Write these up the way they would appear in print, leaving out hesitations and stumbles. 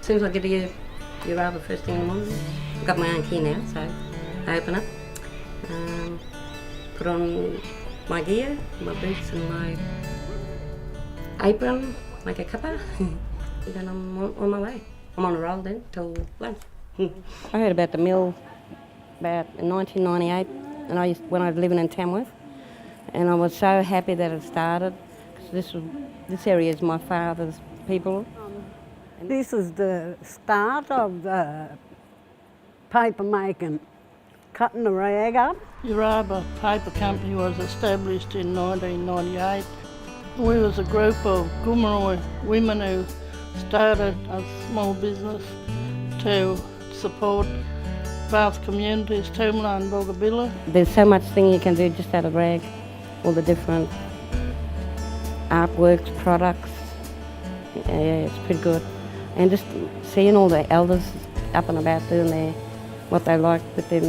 As soon as I get to Euraba first thing in the morning, I've got my own key now, so I open up, put on my gear, my boots and my apron, make a cuppa, and then I'm on my way. I'm on a roll then till lunch. I heard about the mill about in 1998, and when I was living in Tamworth, and I was so happy that it started, because this area is my father's people. This is the start of the paper making, cutting the rag up. Euraba Paper Company was established in 1998. We was a group of Gomeroi women who started a small business to support both communities, Toomla and Bogabilla. There's so much thing you can do just out of rag, all the different artworks, products. Yeah, it's pretty good. And just seeing all the elders up and about doing what they like with their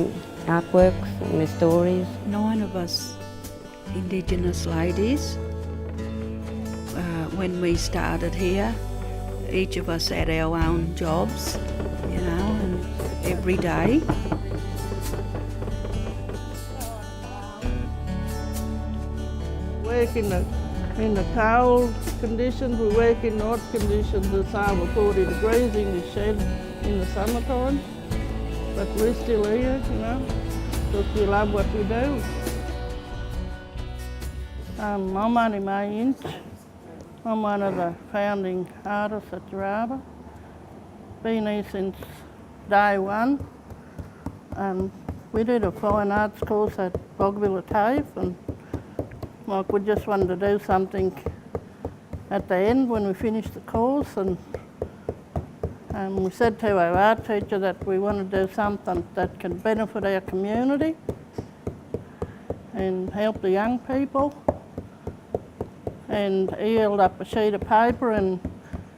artworks and their stories. 9 of us Indigenous ladies, when we started here, each of us had our own jobs, you know, and every day. Work in the cold conditions, we work in hot conditions. It's over 40 degrees in the shed in the summertime, but we're still here, you know, because we love what we do. I'm Aunty Joy Duncan. I'm one of the founding artists at Euraba. Been here since day one. We did a fine arts course at Bogabilla TAFE, and like we just wanted to do something at the end when we finished the course, and we said to our art teacher that we want to do something that can benefit our community and help the young people. And he held up a sheet of paper and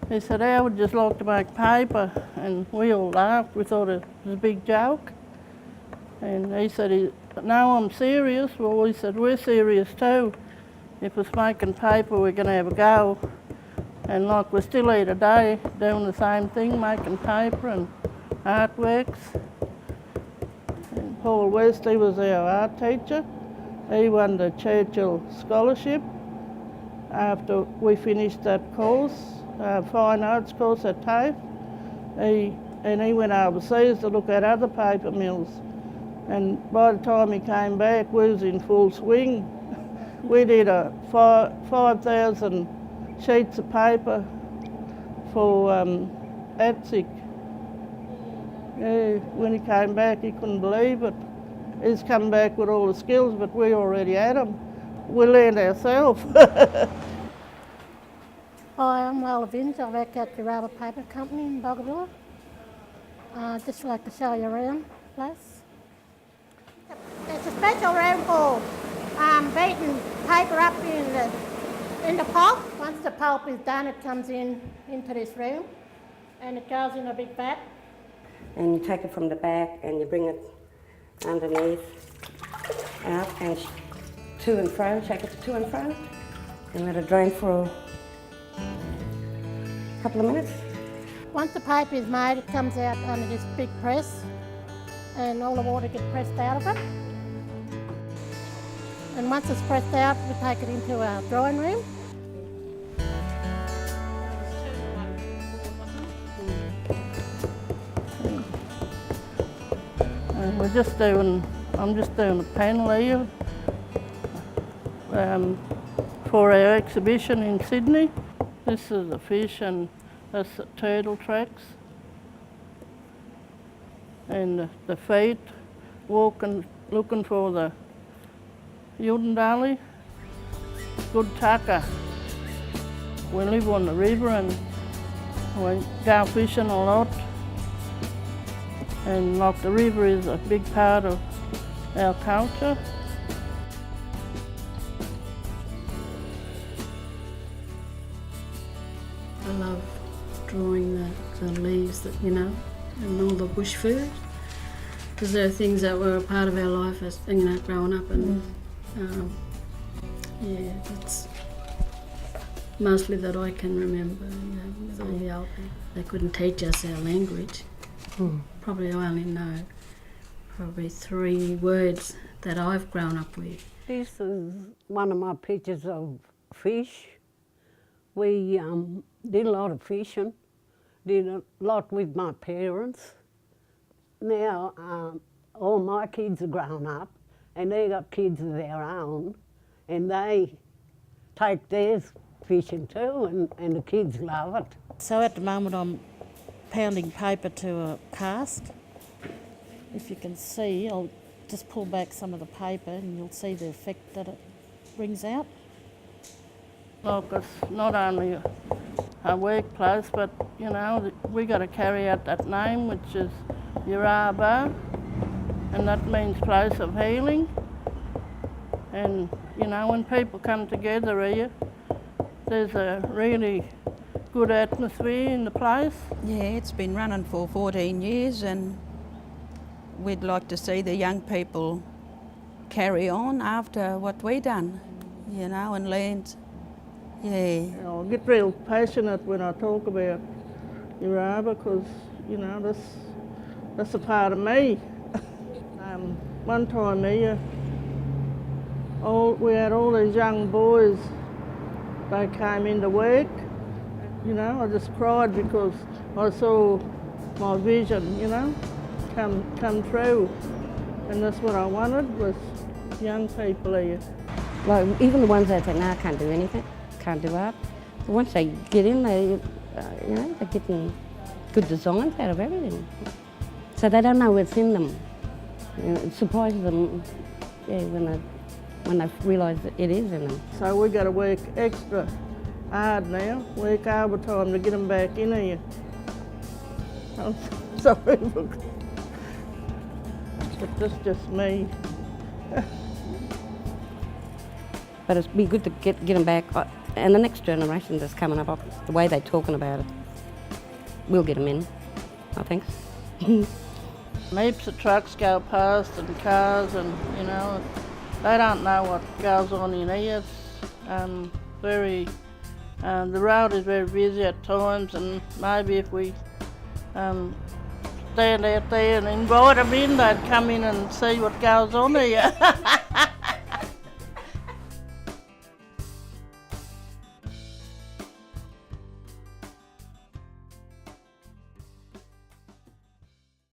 he said, "I would just like to make paper," and we all laughed. We thought it was a big joke. And he said, "No, I'm serious." Well, we said, "We're serious too. If it's making paper, we're going to have a go." And like we're still here today doing the same thing, making paper and artworks. And Paul West, he was our art teacher. He won the Churchill Scholarship after we finished that course, fine arts course at TAFE. He went overseas to look at other paper mills. And by the time he came back, we was in full swing. We did 5,000 sheets of paper for ATSIC. Yeah, when he came back, he couldn't believe it. He's come back with all the skills, but we already had them. We learned ourselves. Hi, I'm Lola Binge. I work at Euraba Paper Company in Bogabilla. Just like to show you around the place. It's a special room for beating paper up in the pulp. Once the pulp is done, it comes into this room and it goes in a big vat. And you take it from the back and you bring it underneath, out and to and fro, shake it to and fro, and let it drain for a couple of minutes. Once the paper is made, it comes out under this big press and all the water gets pressed out of it. And once it's pressed out, we take it into our drawing room. I'm just doing a panel here for our exhibition in Sydney. This is a fish and that's the turtle tracks. And the feet walking, looking for the Yudendali. Good tucker. We live on the river and we go fishing a lot. And like the river is a big part of our culture. I love drawing the leaves that, you know, and all the bush food, because there are things that were a part of our life as, you know, growing up, and yeah, mostly that I can remember, you know, with all the old people. They couldn't teach us our language. Probably I only know probably 3 words that I've grown up with. This is one of my pictures of fish. We did a lot of fishing, did a lot with my parents. Now all my kids are grown up and they got kids of their own and they take theirs fishing too and the kids love it. So at the moment I'm pounding paper to a cast. If you can see, I'll just pull back some of the paper and you'll see the effect that it brings out. Like it's not only a workplace, but you know, we got to carry out that name, which is Euraba, and that means place of healing. And you know, when people come together here, there's a really good atmosphere in the place. Yeah, it's been running for 14 years and we'd like to see the young people carry on after what we done, you know, and learned. Yeah. You know, I get real passionate when I talk about Euraba because, you know, that's a part of me. One time here, we had all these young boys, they came into work. You know, I just cried because I saw my vision, you know, come true. And that's what I wanted, was young people here. Like, even the ones that say, no, I can't do anything, can't do art. But once they get in, they, you know, they're getting good designs out of everything. So they don't know what's in them. You know, it surprises them, yeah, when they realise that it is in them. So we got to work extra hard now, work overtime to get them back in here. I'm sorry, but that's just me. But it'd be good to get them back, and the next generation that's coming up, the way they're talking about it, we'll get them in, I think. Heaps of trucks go past and cars, and you know, they don't know what goes on in here. It's the road is very busy at times, and maybe if we stand out there and invite them in, they'd come in and see what goes on here.